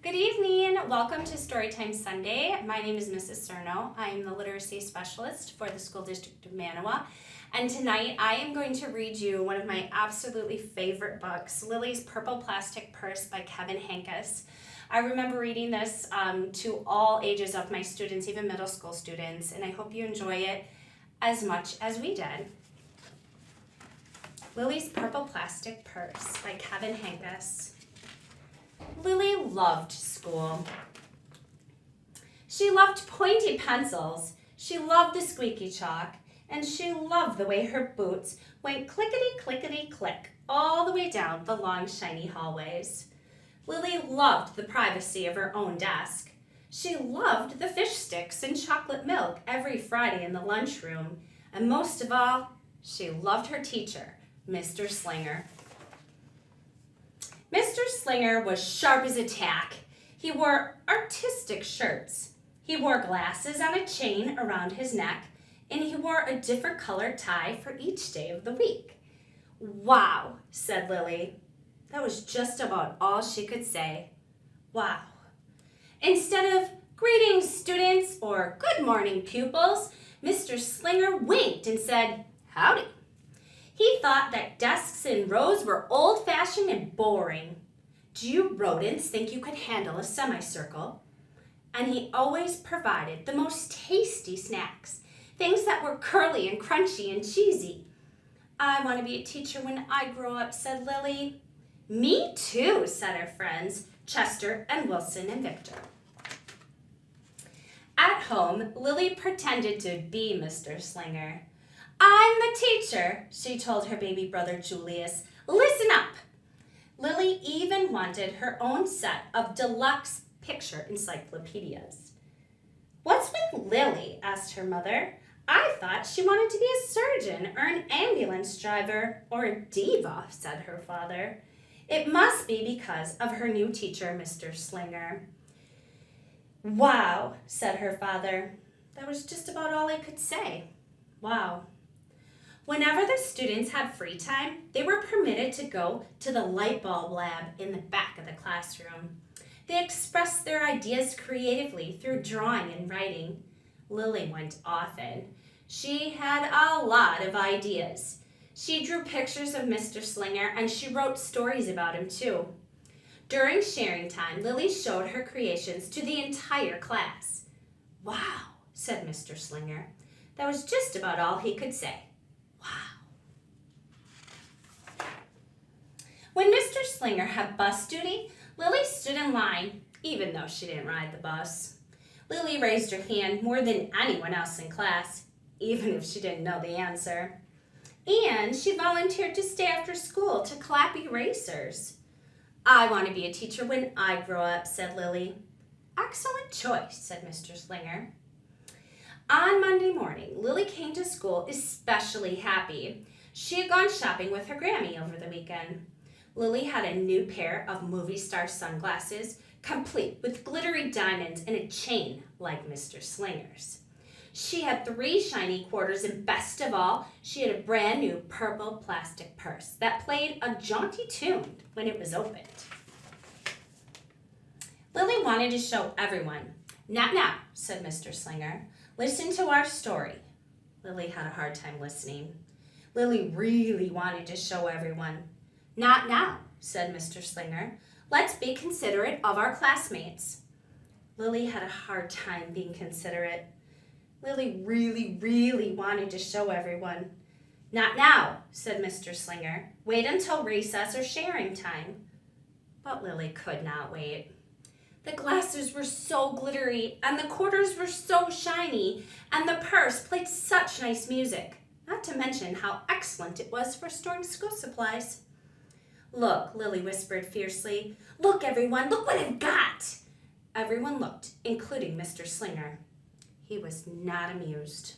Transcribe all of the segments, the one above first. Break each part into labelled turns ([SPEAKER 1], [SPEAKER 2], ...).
[SPEAKER 1] Good evening. Welcome to Storytime Sunday. My name is Mrs. Sernau. I am the literacy specialist for the school district of Manawa. And tonight I am going to read you one of my absolutely favorite books, Lilly's Purple Plastic Purse by Henkes. I remember reading this to all ages of my students, even middle school students, and I hope you enjoy it as much as we did. Lilly's Purple Plastic Purse by Henkes. Lilly loved school. She loved pointy pencils, she loved the squeaky chalk, and she loved the way her boots went clickety-clickety-click all the way down the long, shiny hallways. Lilly loved the privacy of her own desk. She loved the fish sticks and chocolate milk every Friday in the lunchroom, and most of all, she loved her teacher, Mr. Slinger. Mr. Slinger was sharp as a tack. He wore artistic shirts. He wore glasses on a chain around his neck, and he wore a different colored tie for each day of the week. "Wow," said Lilly. That was just about all she could say. Wow. Instead of "Greetings, students," or "Good morning, pupils," Mr. Slinger winked and said, "Howdy." He thought that desks in rows were old-fashioned and boring. Do you rodents think you could handle a semicircle? And he always provided the most tasty snacks, things that were curly and crunchy and cheesy. "I want to be a teacher when I grow up," said Lilly. "Me too," said her friends, Chester and Wilson and Victor. At home, Lilly pretended to be Mr. Slinger. "I'm the teacher," she told her baby brother Julius. "Listen up." Lilly even wanted her own set of deluxe picture encyclopedias. "What's with Lilly?" asked her mother. "I thought she wanted to be a surgeon or an ambulance driver or a diva," said her father. "It must be because of her new teacher, Mr. Slinger." "Wow," said her father. That was just about all he could say. Wow. Whenever the students had free time, they were permitted to go to the light bulb lab in the back of the classroom. They expressed their ideas creatively through drawing and writing. Lilly went often. She had a lot of ideas. She drew pictures of Mr. Slinger and she wrote stories about him too. During sharing time, Lilly showed her creations to the entire class. "Wow," said Mr. Slinger. That was just about all he could say. Wow. When Mr. Slinger had bus duty, Lilly stood in line, even though she didn't ride the bus. Lilly raised her hand more than anyone else in class, even if she didn't know the answer. And she volunteered to stay after school to clap erasers. "I want to be a teacher when I grow up," said Lilly. "Excellent choice," said Mr. Slinger. On Monday morning, Lilly came to school especially happy. She had gone shopping with her Grammy over the weekend. Lilly had a new pair of movie star sunglasses, complete with glittery diamonds and a chain like Mr. Slinger's. She had 3 shiny quarters, and best of all, she had a brand new purple plastic purse that played a jaunty tune when it was opened. Lilly wanted to show everyone. "Not now," said Mr. Slinger. "Listen to our story." Lilly had a hard time listening. Lilly really wanted to show everyone. "Not now," said Mr. Slinger. "Let's be considerate of our classmates." Lilly had a hard time being considerate. Lilly really wanted to show everyone. "Not now," said Mr. Slinger. "Wait until recess or sharing time." But Lilly could not wait. The glasses were so glittery, and the quarters were so shiny, and the purse played such nice music, not to mention how excellent it was for storing school supplies. "Look," Lilly whispered fiercely. "Look, everyone, look what I've got!" Everyone looked, including Mr. Slinger. He was not amused.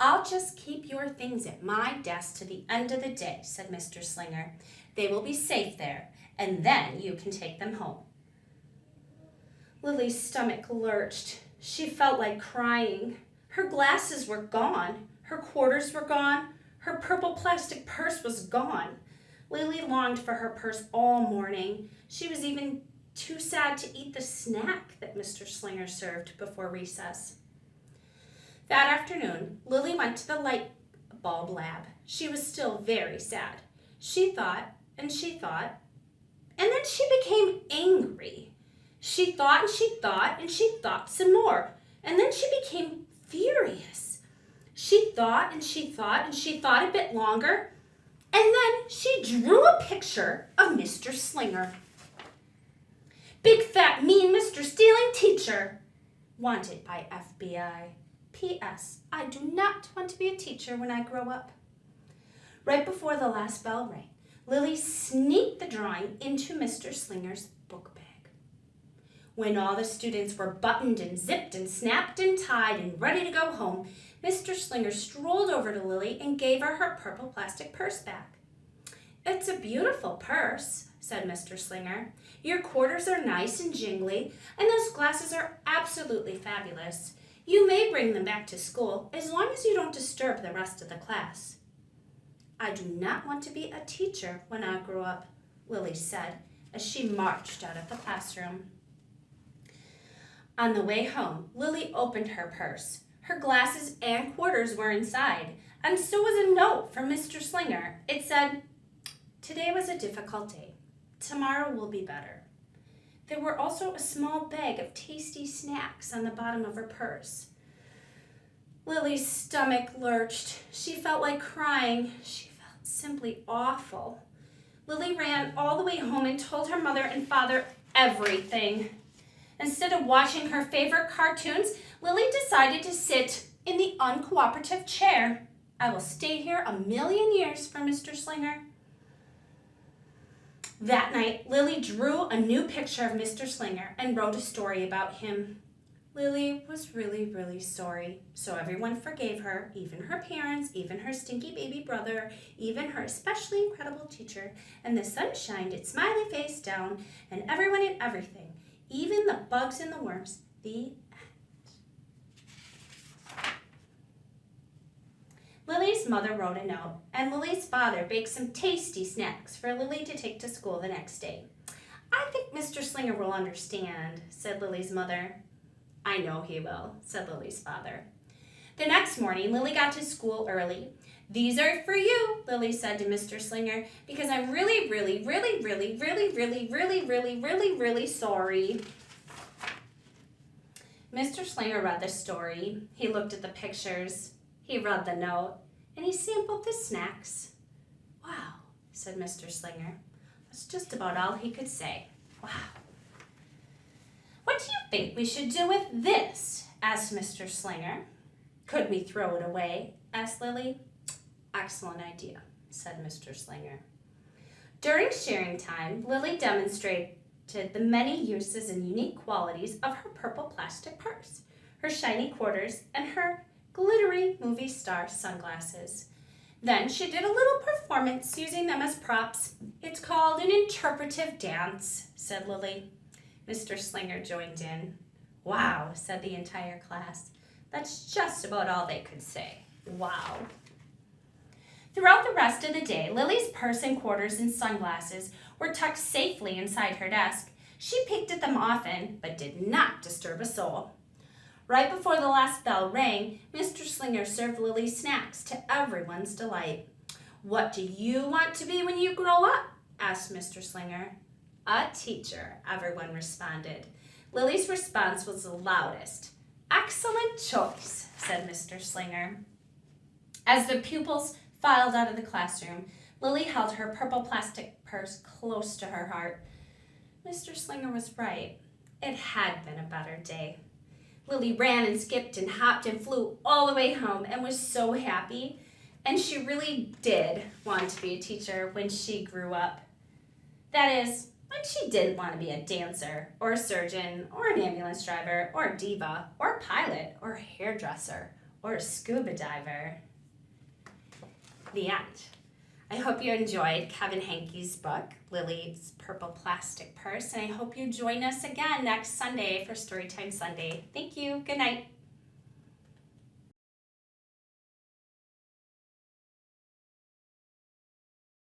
[SPEAKER 1] "I'll just keep your things at my desk to the end of the day," said Mr. Slinger. "They will be safe there, and then you can take them home." Lily's stomach lurched. She felt like crying. Her glasses were gone. Her quarters were gone. Her purple plastic purse was gone. Lily longed for her purse all morning. She was even too sad to eat the snack that Mr. Slinger served before recess. That afternoon, Lily went to the light bulb lab. She was still very sad. She thought, and she thought, and then she became angry. She thought, and she thought, and she thought some more, and then she became furious. She thought, and she thought, and she thought a bit longer, and then she drew a picture of Mr. Slinger. Big fat mean Mr. Stealing teacher. Wanted by FBI. P.S. I do not want to be a teacher when I grow up. Right before the last bell rang, Lily sneaked the drawing into Mr. Slinger's book bag. When all the students were buttoned and zipped and snapped and tied and ready to go home, Mr. Slinger strolled over to Lily and gave her her purple plastic purse back. It's a beautiful purse, said Mr. Slinger. Your quarters are nice and jingly, and those glasses are absolutely fabulous. You may bring them back to school as long as you don't disturb the rest of the class. I do not want to be a teacher when I grow up, Lily said as she marched out of the classroom. On the way home, Lily opened her purse. Her glasses and quarters were inside, and so was a note from Mr. Slinger. It said, "Today was a difficult day. Tomorrow will be better." There were also a small bag of tasty snacks on the bottom of her purse. Lily's stomach lurched. She felt like crying. She felt simply awful. Lily ran all the way home and told her mother and father everything. Instead of watching her favorite cartoons, Lily decided to sit in the uncooperative chair. I will stay here 1,000,000 years for Mr. Slinger. That night, Lily drew a new picture of Mr. Slinger and wrote a story about him. Lily was really, really sorry, so everyone forgave her, even her parents, even her stinky baby brother, even her especially incredible teacher, and the sun shined its smiley face down, and everyone and everything, even the bugs and the worms. The Lily's mother wrote a note, and Lily's father baked some tasty snacks for Lily to take to school the next day. I think Mr. Slinger will understand, said Lily's mother. I know he will, said Lily's father. The next morning, Lily got to school early. These are for you, Lily said to Mr. Slinger, because I'm really sorry. Mr. Slinger read the story. He looked at the pictures. He read the note, and he sampled the snacks. Wow, said Mr. Slinger. That's just about all he could say. Wow. What do you think we should do with this? Asked Mr. Slinger. Could we throw it away? Asked Lily. Excellent idea, said Mr. Slinger. During sharing time, Lily demonstrated the many uses and unique qualities of her purple plastic purse, her shiny quarters, and her glittery movie star sunglasses. Then she did a little performance using them as props. It's called an interpretive dance, said Lily. Mr. Slinger joined in. Wow, said the entire class. That's just about all they could say. Wow. Throughout the rest of the day, Lily's purse and quarters and sunglasses were tucked safely inside her desk. She picked at them often, but did not disturb a soul. Right before the last bell rang, Mr. Slinger served Lily snacks to everyone's delight. What do you want to be when you grow up? Asked Mr. Slinger. A teacher, everyone responded. Lily's response was the loudest. Excellent choice, said Mr. Slinger. As the pupils filed out of the classroom, Lily held her purple plastic purse close to her heart. Mr. Slinger was right. It had been a better day. Lily ran and skipped and hopped and flew all the way home and was so happy. And she really did want to be a teacher when she grew up. That is, when she didn't want to be a dancer or a surgeon or an ambulance driver or a diva or a pilot or a hairdresser or a scuba diver. The end. I hope you enjoyed Kevin Henkes' book, Lily's Purple Plastic Purse, and I hope you join us again next Sunday for Storytime Sunday. Thank you. Good night.